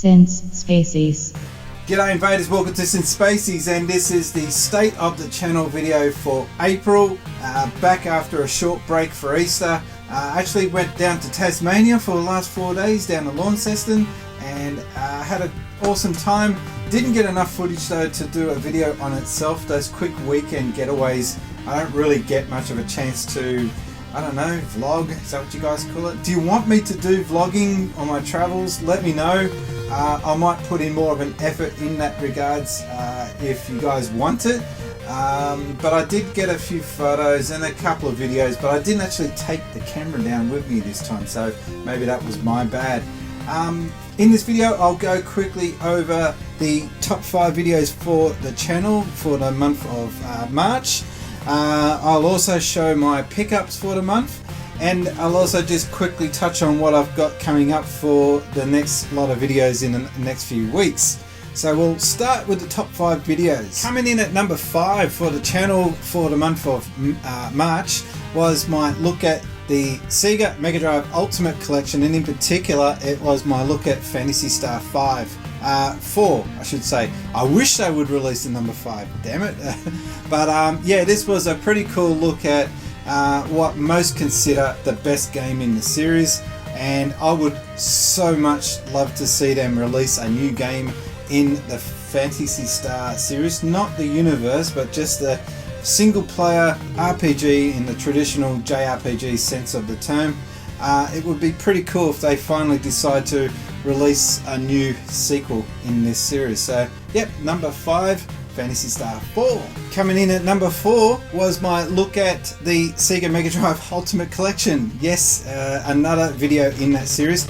Since Spacies. G'day invaders, welcome to Since Spacies, and this is the state of the channel video for April, back after a short break for Easter. Actually went down to Tasmania for the last 4 days, down to Launceston, and had an awesome time. Didn't get enough footage though to do a video on itself. Those quick weekend getaways, I don't really get much of a chance to, I don't know, vlog, is that what you guys call it? Do you want me to do vlogging on my travels? Let me know. I might put in more of an effort in that regards if you guys want it. But I did get a few photos and a couple of videos, but I didn't actually take the camera down with me this time, so maybe that was my bad. In this video I'll go quickly over the top 5 videos for the channel for the month of March. I'll also show my pickups for the month, and I'll also just quickly touch on what I've got coming up for the next lot of videos in the next few weeks. So we'll start with the top 5 videos. Coming in at number 5 for the channel for the month of March was my look at the Sega Mega Drive Ultimate Collection, and in particular it was my look at Phantasy Star 4 I should say. I wish they would release the number 5, damn it. But yeah, this was a pretty cool look at what most consider the best game in the series, and I would so much love to see them release a new game in the Phantasy Star series, not the universe but just the single player RPG in the traditional JRPG sense of the term. It would be pretty cool if they finally decide to release a new sequel in this series. So yep, number 5, Phantasy Star 4. Coming in at number 4 was my look at the Sega Mega Drive Ultimate Collection. Yes, another video in that series.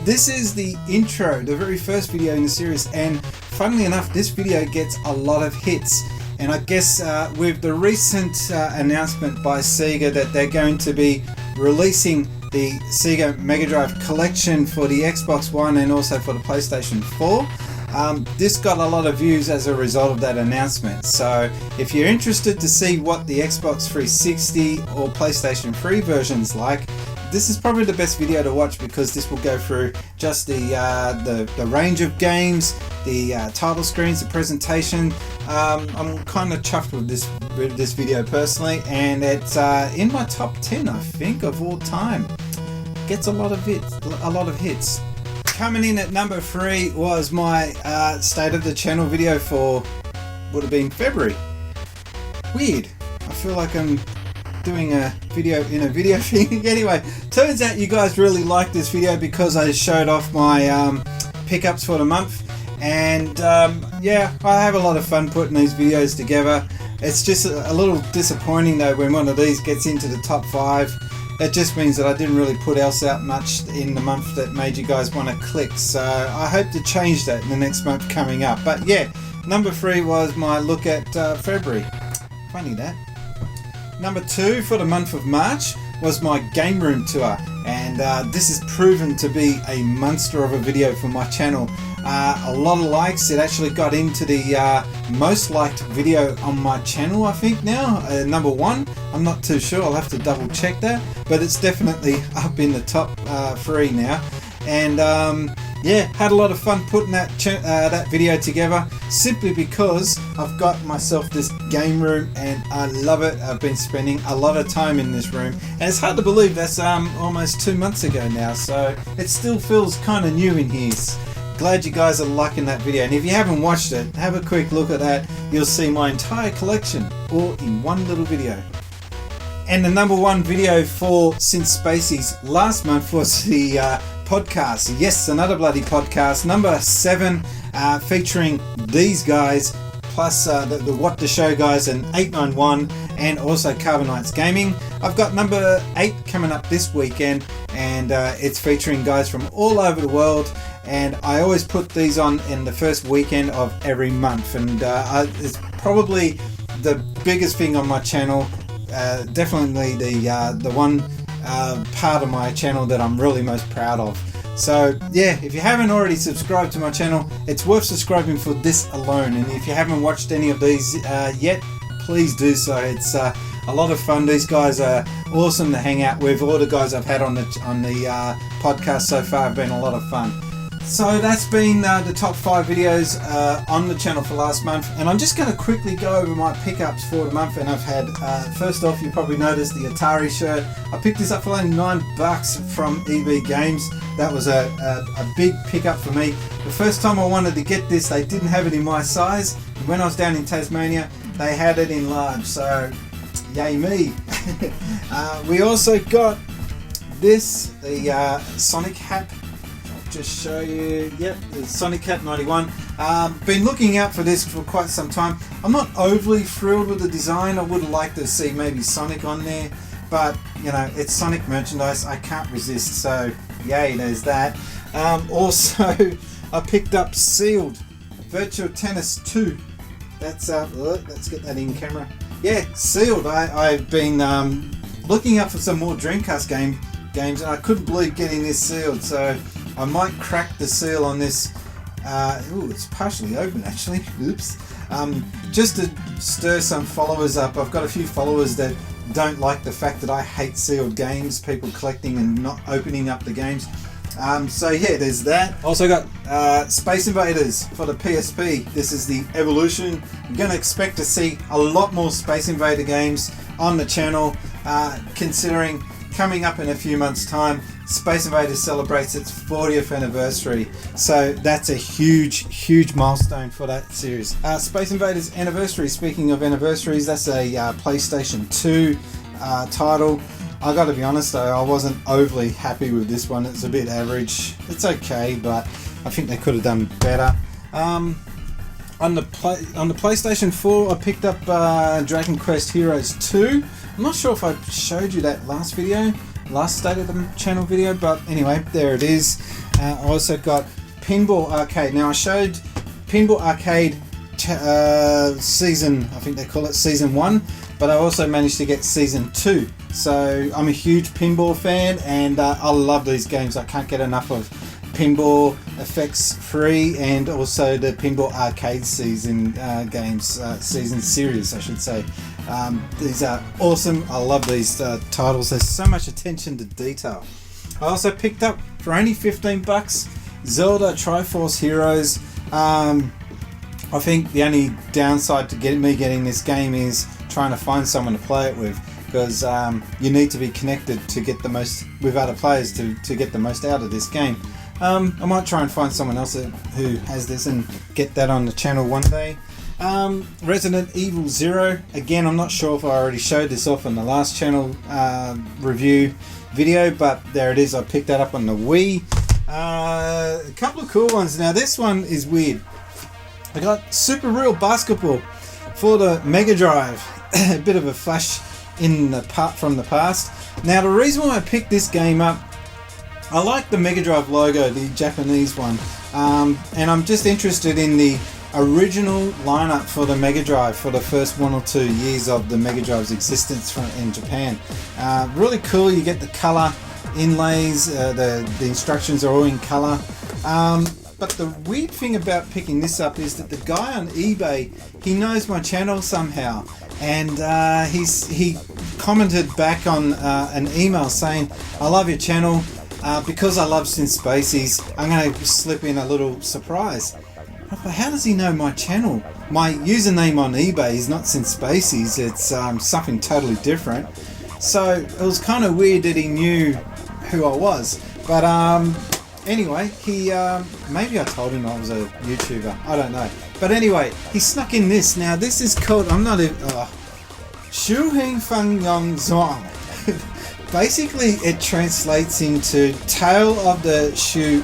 This is the intro, the very first video in the series, and funnily enough this video gets a lot of hits. And I guess with the recent announcement by Sega that they're going to be releasing the Sega Mega Drive Collection for the Xbox One and also for the PlayStation 4, this got a lot of views as a result of that announcement. So if you're interested to see what the Xbox 360 or PlayStation 3 version's like, this is probably the best video to watch, because this will go through just the range of games, the title screens, the presentation. I'm kind of chuffed with this video personally, and it's in my top 10 I think of all time. Gets a lot of hits. Coming in at number 3 was my state of the channel video for, would have been February. Weird. I feel like I'm doing a video in a video thing. Anyway, turns out you guys really liked this video because I showed off my pickups for the month, and yeah, I have a lot of fun putting these videos together. It's just a little disappointing though when one of these gets into the top 5. That just means that I didn't really put else out much in the month that made you guys want to click, so I hope to change that in the next month coming up. But yeah, number 3 was my look at February. Funny that. Number 2 for the month of March was my game room tour, and this has proven to be a monster of a video for my channel. A lot of likes. It actually got into the most liked video on my channel I think now, number 1. I'm not too sure, I'll have to double check that, but it's definitely up in the top 3 now. And yeah, had a lot of fun putting that video together, simply because I've got myself this game room and I love it. I've been spending a lot of time in this room, and it's hard to believe that's almost 2 months ago now, so it still feels kind of new in here. Glad you guys are liking that video, and if you haven't watched it, have a quick look at that. You'll see my entire collection all in one little video. And the number 1 video for Since Spacies last month was the podcast. Yes, another bloody podcast. Number 7, featuring these guys, plus the What the Show guys and 891, and also Carbonites Gaming. I've got number 8 coming up this weekend, and it's featuring guys from all over the world. And I always put these on in the first weekend of every month, and it's probably the biggest thing on my channel. Definitely the one part of my channel that I'm really most proud of. So yeah, if you haven't already subscribed to my channel, it's worth subscribing for this alone. And if you haven't watched any of these yet, please do so. It's a lot of fun. These guys are awesome to hang out with. All the guys I've had on the podcast so far have been a lot of fun. So that's been the top 5 videos on the channel for last month, and I'm just going to quickly go over my pickups for the month. And I've had, first off, you probably noticed the Atari shirt. I picked this up for only $9 from EB Games. That was a big pickup for me. The first time I wanted to get this, they didn't have it in my size. And when I was down in Tasmania, they had it in large, so yay me. We also got this, the Sonic hat. Just show you, yep, the Sonic Hat 91. Been looking out for this for quite some time. I'm not overly thrilled with the design. I would like to see maybe Sonic on there, but you know, it's Sonic merchandise, I can't resist, so yay, there's that. Also, I picked up Sealed Virtual Tennis 2. That's let's get that in camera. Yeah, Sealed. I've been looking up for some more Dreamcast games, and I couldn't believe getting this sealed, so I might crack the seal on this. Ooh, it's partially open actually. Oops. Just to stir some followers up. I've got a few followers that don't like the fact that I hate sealed games, people collecting and not opening up the games. So yeah, there's that. Also got Space Invaders for the PSP. This is the Evolution. I'm going to expect to see a lot more Space Invader games on the channel, considering coming up in a few months' time, Space Invaders celebrates its 40th anniversary. So that's a huge milestone for that series. Space Invaders Anniversary, speaking of anniversaries, that's a PlayStation 2 title. I gotta be honest though, I wasn't overly happy with this one. It's a bit average. It's okay, but I think they could have done better. On the PlayStation 4, I picked up Dragon Quest Heroes 2. I'm not sure if I showed you that last State of the Channel video, but anyway, there it is. I also got Pinball Arcade. Now I showed Pinball Arcade season, I think they call it season 1, but I also managed to get season 2. So I'm a huge pinball fan, and I love these games. I can't get enough of Pinball FX 3 and also the Pinball Arcade season games, season series I should say. These are awesome. I love these titles. There's so much attention to detail. I also picked up for only $15 Zelda Triforce Heroes. I think the only downside to getting this game is trying to find someone to play it with, because you need to be connected to get the most with other players to get the most out of this game. I might try and find someone else who has this and get that on the channel one day. Resident Evil 0. Again, I'm not sure if I already showed this off in the last channel review video, but there it is. I picked that up on the Wii. A couple of cool ones. Now this one is weird. I got Super Real Basketball for the Mega Drive. A bit of a flash from the past. Now the reason why I picked this game up, I like the Mega Drive logo, the Japanese one, and I'm just interested in the original lineup for the Mega Drive for the first 1 or 2 years of the Mega Drive's existence in Japan. Really cool. You get the color inlays, the instructions are all in color. But the weird thing about picking this up is that the guy on eBay, he knows my channel somehow, and he commented back on an email saying, "I love your channel. Because I love Spacies, I'm going to slip in a little surprise." How does he know my channel? My username on eBay is not Spacies, it's something totally different. So it was kind of weird that he knew who I was. But anyway, he maybe I told him I was a YouTuber, I don't know. But anyway, he snuck in this. Now this is called, I'm not a Shuheng Fang Yong Zong. Basically it translates into Tale of the Shuhu,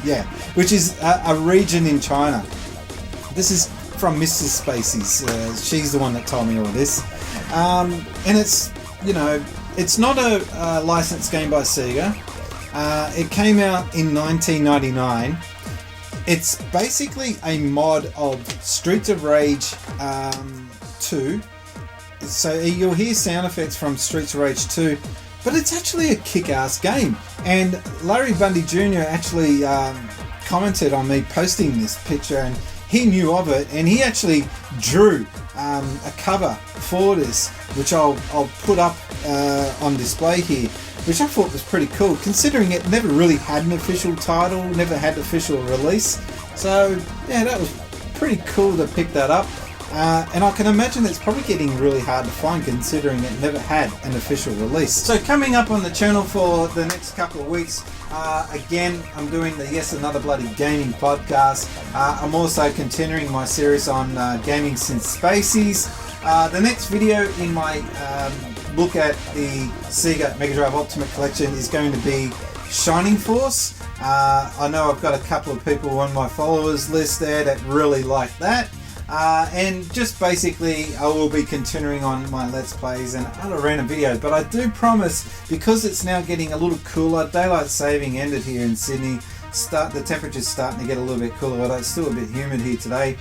yeah, which is a region in China. This is from Mrs. Spacies. She's the one that told me all this. And it's, you know, it's not a licensed game by Sega. It came out in 1999. It's basically a mod of Streets of Rage 2. So you'll hear sound effects from Streets of Rage 2, but it's actually a kick-ass game. And Larry Bundy Jr. actually commented on me posting this picture, and he knew of it, and he actually drew a cover for this, which I'll put up on display here. which I thought was pretty cool, considering it never really had an official title, never had official release. So yeah, that was pretty cool to pick that up. And I can imagine it's probably getting really hard to find, considering it never had an official release. So coming up on the channel for the next couple of weeks, again, I'm doing the Yes Another Bloody Gaming podcast. I'm also continuing my series on gaming since Spacies. The next video in my look at the Sega Mega Drive Ultimate Collection is going to be Shining Force. I know I've got a couple of people on my followers list there that really like that. And just basically I will be continuing on my Let's Plays and other random videos, but I do promise, because it's now getting a little cooler, daylight saving ended here in Sydney, the temperature's starting to get a little bit cooler, although it's still a bit humid here today.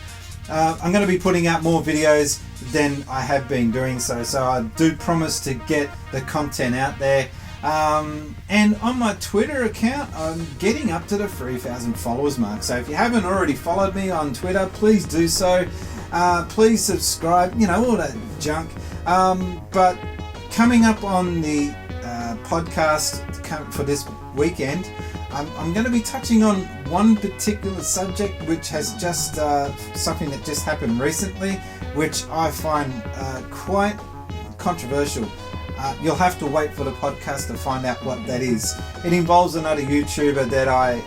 I'm going to be putting out more videos than I have been doing, so I do promise to get the content out there. And on my Twitter account, I'm getting up to the 3,000 followers mark. So if you haven't already followed me on Twitter, please do so. Please subscribe, you know, all that junk. But coming up on the podcast for this weekend, I'm going to be touching on one particular subject, which has just something that just happened recently, which I find quite controversial. You'll have to wait for the podcast to find out what that is. It involves another YouTuber that I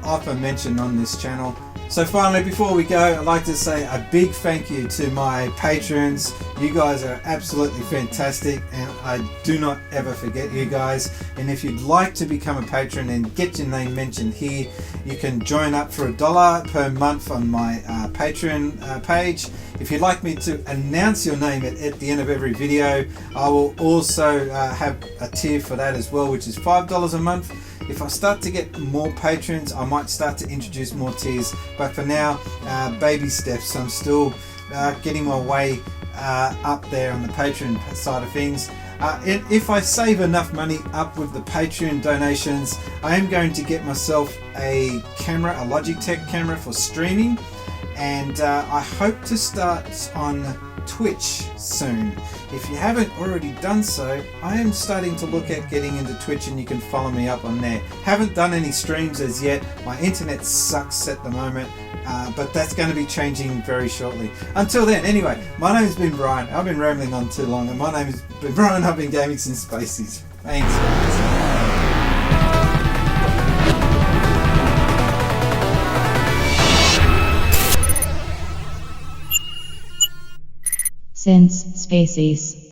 often mention on this channel. So finally, before we go, I'd like to say a big thank you to my patrons. You guys are absolutely fantastic, and I do not ever forget you guys. And if you'd like to become a patron and get your name mentioned here, you can join up for $1 per month on my Patreon page. If you'd like me to announce your name at the end of every video, I will also have a tier for that as well, which is $5 a month. If I start to get more patrons, I might start to introduce more tiers, but for now, baby steps. I'm still getting my way up there on the Patreon side of things. If I save enough money up with the Patreon donations, I am going to get myself a camera, a Logitech camera for streaming, and I hope to start on Twitch soon. If you haven't already done so, I am starting to look at getting into Twitch, and you can follow me up on there. Haven't done any streams as yet. My internet sucks at the moment, but that's going to be changing very shortly. Until then, anyway, my name's been Brian. I've been rambling on too long, and my name has been Brian. I've been gaming since Spacies. Thanks, guys. Since Spacies.